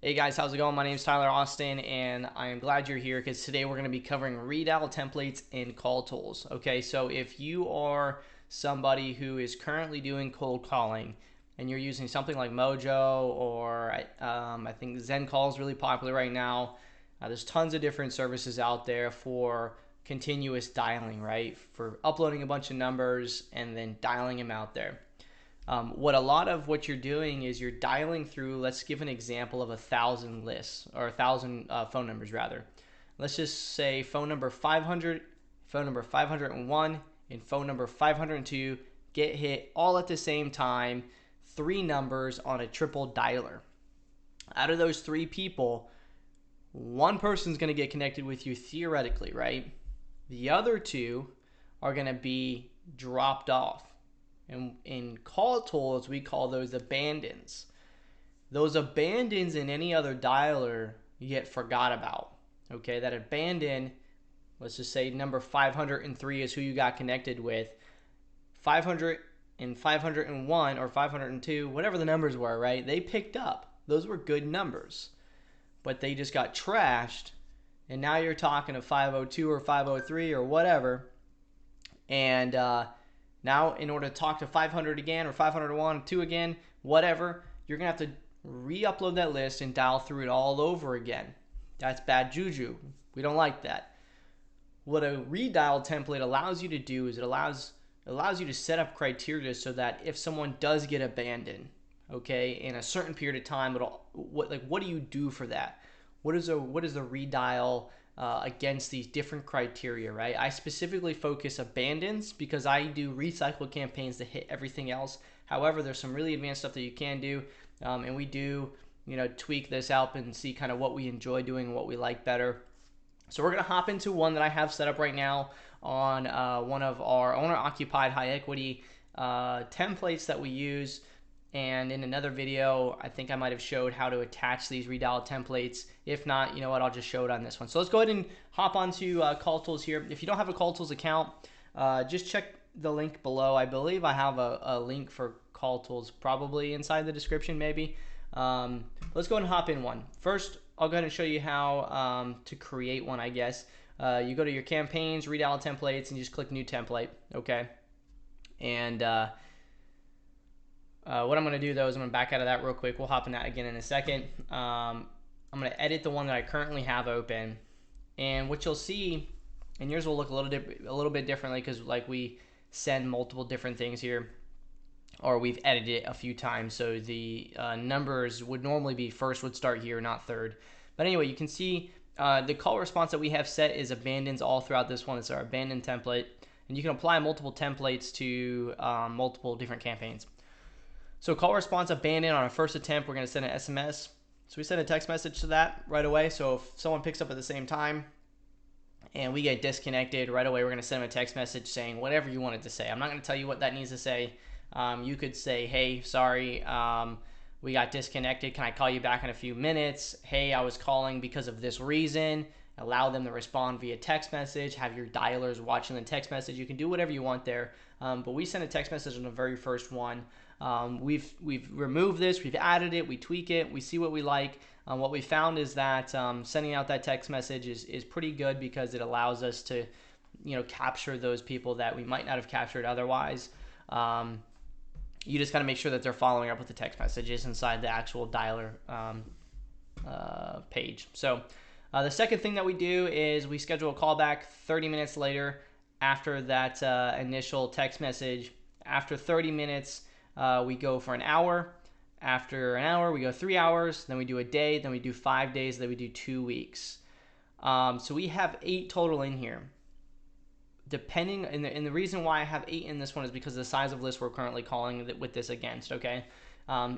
Hey guys, how's it going? My name is Tyler Austin, and I am glad you're here because today we're going to be covering Redial templates and call tools. Okay, so if you are somebody who is currently doing cold calling and you're using something like MOJO or I think Zen Call is really popular right now. There's tons of different services out there for continuous dialing, right? For uploading a bunch of numbers and then dialing them out there. What a lot of what you're doing is you're dialing through, let's give an example of 1,000 lists, or 1,000 phone numbers rather. Let's just say phone number 500, phone number 501, and phone number 502 get hit all at the same time, three numbers on a triple dialer. Out of those three people, one person's going to get connected with you theoretically, right? The other two are going to be dropped off. And in call tools, we call those abandons. Those abandons in any other dialer you get forgot about. Okay, that abandon, let's just say number 503 is who you got connected with. 500 and 501 or 502, whatever the numbers were, right? They picked up. Those were good numbers, but they just got trashed. And now you're talking to 502 or 503 or whatever. And now, in order to talk to 500 again or 501, 2 again, whatever, you're going to have to re-upload that list and dial through it all over again. That's bad juju. We don't like that. What a redial template allows you to do is it allows you to set up criteria so that if someone does get abandoned, okay, in a certain period of time, what do you do for that? What is the redial against these different criteria, right? I specifically focus abandons because I do recycle campaigns to hit everything else. However, there's some really advanced stuff that you can do, and we do, tweak this out and see kind of what we enjoy doing and what we like better. So we're gonna hop into one that I have set up right now on one of our owner-occupied high-equity templates that we use. And in another video, I think I might have showed how to attach these redial templates. If not, you know what, I'll just show it on this one. So let's go ahead and hop onto Call Tools here. If you don't have a Call Tools account, just check the link below. I believe I have a link for Call Tools probably inside the description maybe. Let's go ahead and hop in one. First, I'll go ahead and show you how to create one, I guess. You go to your campaigns, redial templates, and you just click New Template, okay? And what I'm going to do though is I'm going to back out of that real quick. We'll hop in that again in a second. I'm going to edit the one that I currently have open, and what you'll see, and yours will look a little bit differently because like we send multiple different things here, or we've edited it a few times, so the numbers would normally be first would start here, not third. But anyway, you can see the call response that we have set is abandons all throughout this one. It's our abandon template, and you can apply multiple templates to multiple different campaigns. So call response abandoned on our first attempt, we're going to send an SMS. So we send a text message to that right away. So if someone picks up at the same time and we get disconnected right away, we're going to send them a text message saying whatever you wanted to say. I'm not going to tell you what that needs to say. You could say, hey, sorry, we got disconnected. Can I call you back in a few minutes? Hey, I was calling because of this reason. Allow them to respond via text message. Have your dialers watching the text message. You can do whatever you want there. But we sent a text message on the very first one. We've removed this, we've added it, we tweak it, we see what we like. What we found is that sending out that text message is pretty good because it allows us to, capture those people that we might not have captured otherwise. You just got to make sure that they're following up with the text messages inside the actual dialer page. So the second thing that we do is we schedule a callback 30 minutes later after that initial text message. After 30 minutes, we go for an hour. After an hour, we go 3 hours. Then we do a day. Then we do 5 days. Then we do 2 weeks. So we have 8 total in here. Depending, and the reason why I have 8 in this one is because of the size of list we're currently calling with this against, okay?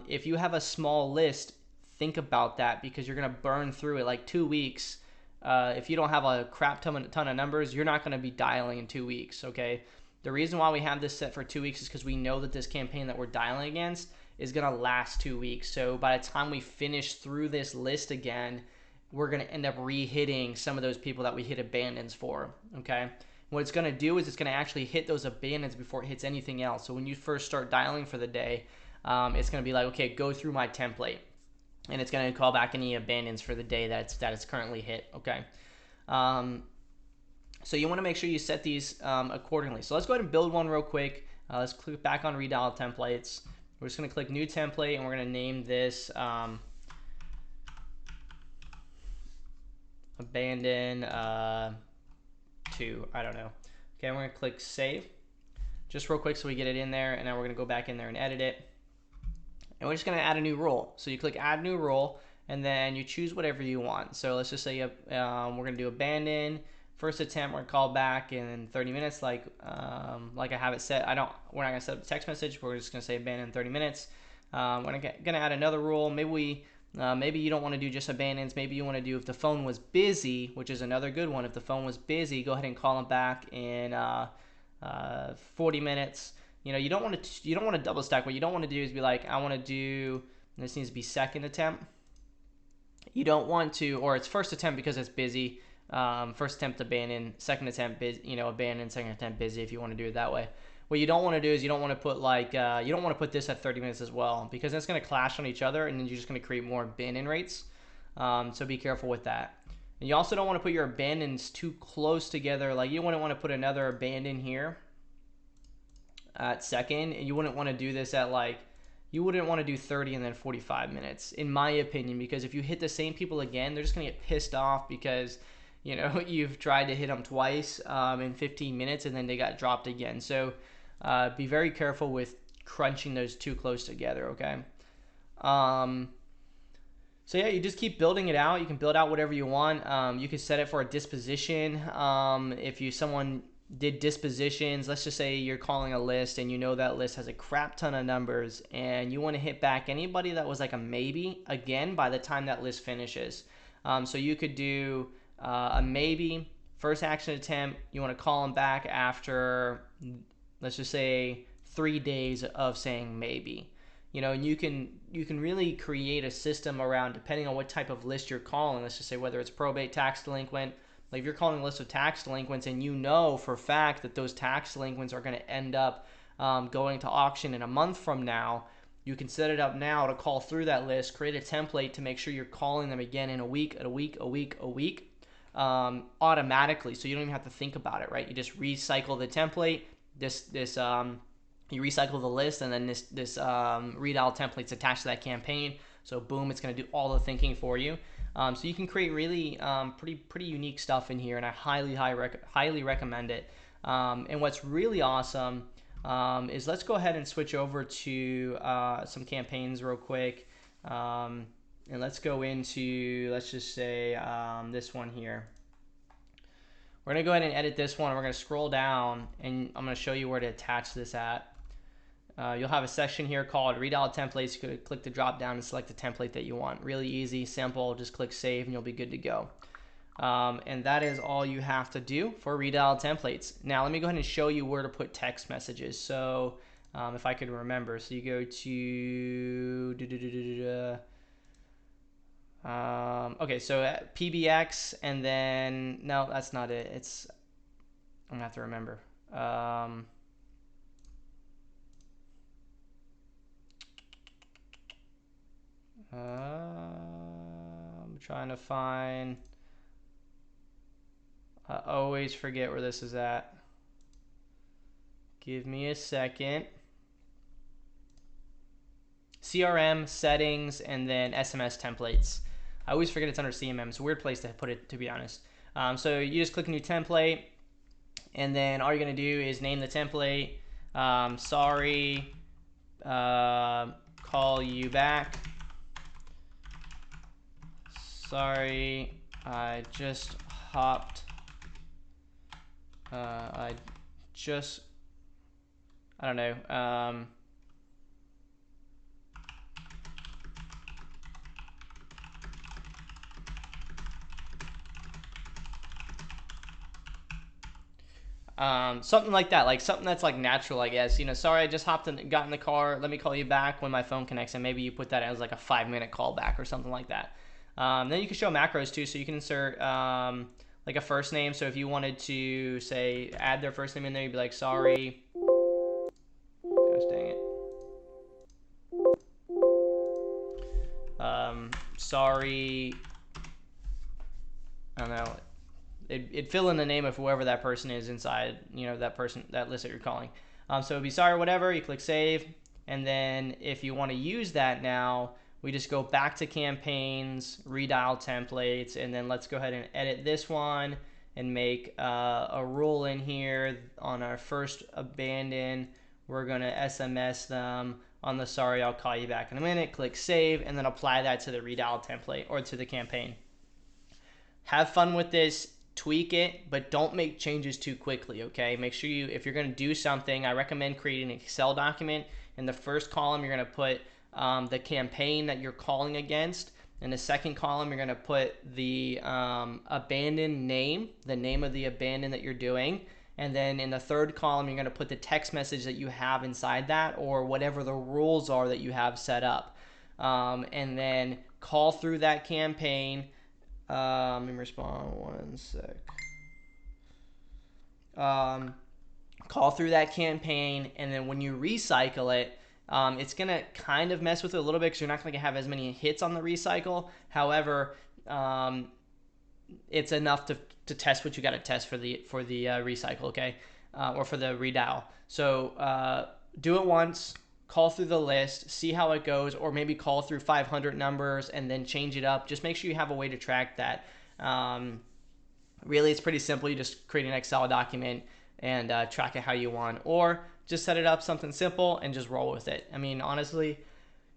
If you have a small list, think about that because you're going to burn through it like 2 weeks. If you don't have a crap ton of numbers, you're not going to be dialing in 2 weeks, okay? The reason why we have this set for 2 weeks is because we know that this campaign that we're dialing against is going to last 2 weeks. So by the time we finish through this list again, we're going to end up re-hitting some of those people that we hit abandons for, okay? What it's going to do is it's going to actually hit those abandons before it hits anything else. So when you first start dialing for the day, it's going to be like, okay, go through my template. and it's going to call back any abandons for the day that it's currently hit. Okay. So you want to make sure you set these accordingly. So let's go ahead and build one real quick. Let's click back on Redial Templates. We're just going to click New Template, and we're going to name this Abandon 2. I don't know. Okay, we're going to click Save. Just real quick so we get it in there, and now we're going to go back in there and edit it. And we're just going to add a new rule. So you click Add New Rule, and then you choose whatever you want. So let's just say we're going to do Abandon. First attempt, we're going to call back in 30 minutes like I have it set. We're not going to set up a text message. We're just going to say abandon in 30 minutes. We're going to add another rule. Maybe you don't want to do just abandons. Maybe you want to do if the phone was busy, which is another good one. If the phone was busy, go ahead and call them back in 40 minutes. You don't want to double stack. What you don't want to do is be like, I want to do, this needs to be second attempt. You don't want to, or it's first attempt because it's busy. First attempt abandon, second attempt abandon, second attempt busy if you want to do it that way. What you don't want to do is you don't want to put you don't want to put this at 30 minutes as well, because it's going to clash on each other, and then you're just going to create more abandon rates. So be careful with that. And you also don't want to put your abandons too close together. Like you wouldn't want to put another abandon here at second, and you wouldn't want to do this at you wouldn't want to do 30 and then 45 minutes, in my opinion, because if you hit the same people again, they're just going to get pissed off because you've tried to hit them twice in 15 minutes and then they got dropped again. So be very careful with crunching those too close together, okay? So yeah, you just keep building it out. You can build out whatever you want. You can set it for a disposition. If someone did dispositions, let's just say you're calling a list and you know that list has a crap ton of numbers and you want to hit back anybody that was like a maybe again by the time that list finishes. So you could do a maybe, first action attempt, you want to call them back after, let's just say 3 days of saying maybe. And you can really create a system around, depending on what type of list you're calling. Let's just say whether it's probate, tax delinquent. Like if you're calling a list of tax delinquents and you know for a fact that those tax delinquents are going to end up going to auction in a month from now, you can set it up now to call through that list, create a template to make sure you're calling them again in a week, automatically, so you don't even have to think about it, right? You just recycle the template, you recycle the list, and then this Redial template's attached to that campaign, so boom, it's going to do all the thinking for you. So you can create really pretty unique stuff in here, and I highly recommend it. And what's really awesome is, let's go ahead and switch over to some campaigns real quick. And let's go into, let's just say this one here. We're going to go ahead and edit this one. We're going to scroll down, and I'm going to show you where to attach this at. You'll have a section here called Redial Templates. You could click the drop down and select the template that you want. Really easy, simple. Just click Save, and you'll be good to go. And that is all you have to do for Redial Templates. Now, let me go ahead and show you where to put text messages. So if I could remember. So you go to... okay, so PBX, and then, no, that's not it. I'm gonna have to remember. I'm trying to find, I always forget where this is at. Give me a second. CRM, settings, and then SMS templates. I always forget it's under CMM. It's a weird place to put it, to be honest. So you just click New Template, and then all you're going to do is name the template. Sorry, call you back. Sorry, I just hopped. I don't know. Something like that, like something that's like natural, I guess. Sorry, I just got in the car. Let me call you back when my phone connects, and maybe you put that as like a 5-minute callback or something like that. Then you can show macros too, so you can insert like a first name. So if you wanted to say add their first name in there, you'd be like, sorry. Gosh dang it. sorry, I don't know, it'd fill in the name of whoever that person is inside, that list that you're calling. So it'd be sorry, whatever, you click save. And then if you want to use that now, we just go back to campaigns, redial templates, and then let's go ahead and edit this one and make a rule in here on our first abandon. We're going to SMS them on the sorry, I'll call you back in a minute, click save, and then apply that to the redial template or to the campaign. Have fun with this, tweak it, but don't make changes too quickly, okay? Make sure if you're going to do something, I recommend creating an Excel document. In the first column, you're going to put the campaign that you're calling against. In the second column, you're going to put the abandon name, the name of the abandon that you're doing. And then in the third column, you're going to put the text message that you have inside that, or whatever the rules are that you have set up. And then call through that campaign. Let me respond one sec. Call through that campaign, and then when you recycle it, it's going to kind of mess with it a little bit because you're not going to have as many hits on the recycle. However, it's enough to test what you got to test for the recycle, okay, or for the redial. So do it once, call through the list, see how it goes, or maybe call through 500 numbers and then change it up. Just make sure you have a way to track that. Really, it's pretty simple. You just create an Excel document and track it how you want, or just set it up something simple and just roll with it. I mean, honestly,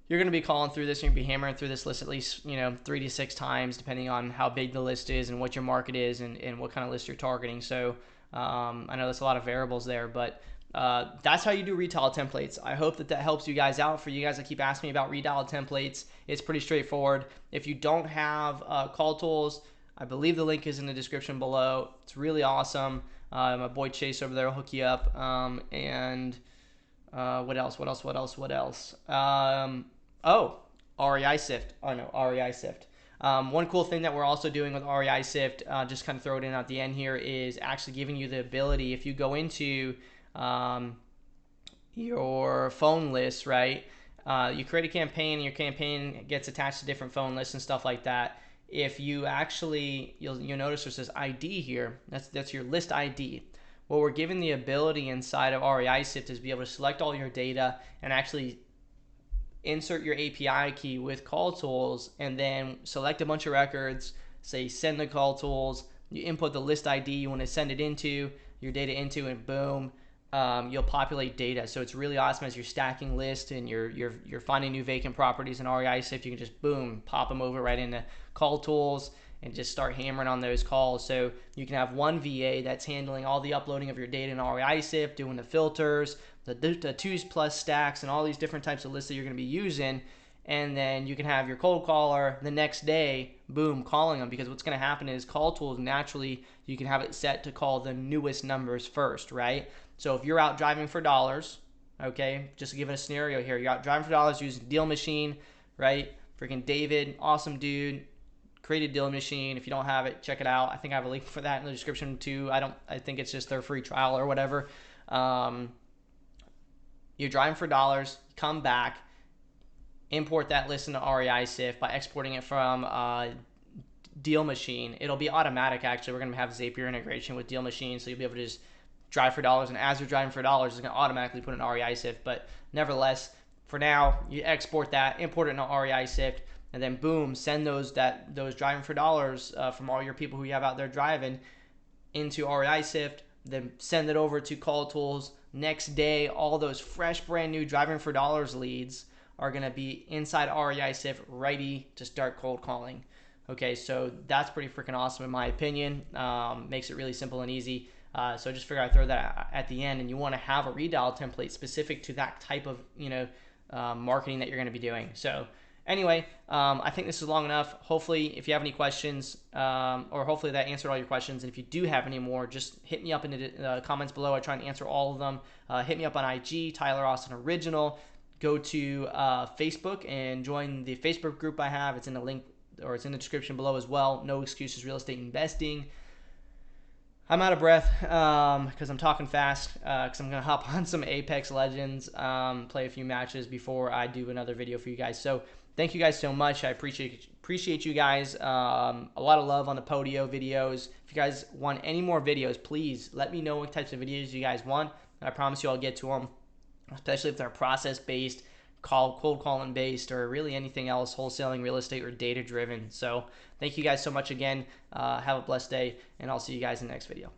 you're going to be calling through this, you're going to be hammering through this list at least 3 to 6 times, depending on how big the list is and what your market is and what kind of list you're targeting. So I know there's a lot of variables there, but that's how you do redial templates. I hope that helps you guys out. For you guys that keep asking me about redial templates, it's pretty straightforward. If you don't have call tools, I believe the link is in the description below. It's really awesome. My boy Chase over there will hook you up. And what else? Oh, REI Sift. Oh no, REI Sift. One cool thing that we're also doing with REI Sift, just kind of throw it in at the end here, is actually giving you the ability, if you go into your phone list, right? You create a campaign, and your campaign gets attached to different phone lists and stuff like that. If you actually, you'll notice there's this ID here. That's your list ID. What we're given the ability inside of REI Sift is to be able to select all your data and actually insert your API key with call tools, and then select a bunch of records, say send the call tools, you input the list ID you want to send it into, your data into, and boom, you'll populate data. So it's really awesome as you're stacking lists and you're finding new vacant properties in REI Sift. You can just boom, pop them over right into call tools and just start hammering on those calls. So you can have one VA that's handling all the uploading of your data in REI Sift, doing the filters, the 2+ stacks, and all these different types of lists that you're going to be using. And then you can have your cold caller the next day, boom, calling them, because what's going to happen is call tools, naturally, you can have it set to call the newest numbers first, right? So if you're out driving for dollars, okay, just to give it a scenario here, you're out driving for dollars using Deal Machine, right? Freaking David, awesome dude, created Deal Machine. If you don't have it, check it out. I think I have a link for that in the description too. I think it's just their free trial or whatever. You're driving for dollars, come back, import that list into REI Sift by exporting it from Deal Machine. It'll be automatic, actually. We're going to have Zapier integration with Deal Machine, so you'll be able to just drive for dollars, and as you're driving for dollars, it's going to automatically put in REI Sift. But nevertheless, for now, you export that, import it into REI Sift, and then boom, send those driving for dollars from all your people who you have out there driving into REI Sift, then send it over to call tools. Next day, all those fresh, brand new driving for dollars leads are going to be inside REI Sift, ready to start cold calling. Okay, so that's pretty freaking awesome in my opinion. Makes it really simple and easy. So just figure I'd throw that at the end, and you want to have a redial template specific to that type of marketing that you're going to be doing. So anyway, I think this is long enough. Hopefully, if you have any questions, or hopefully that answered all your questions, and if you do have any more, just hit me up in the comments below. I try and answer all of them. Hit me up on IG, Tyler Austin Original. Go to Facebook and join the Facebook group I have. It's in the link, or it's in the description below as well. No Excuses Real Estate Investing. I'm out of breath because I'm talking fast, because I'm going to hop on some Apex Legends, play a few matches before I do another video for you guys. So thank you guys so much. I appreciate Appreciate you guys. A lot of love on the Podio videos. If you guys want any more videos, please let me know what types of videos you guys want. I promise you I'll get to them, especially if they're process-based, cold calling based, or really anything else, wholesaling, real estate, or data driven. So thank you guys so much again. Have a blessed day, and I'll see you guys in the next video.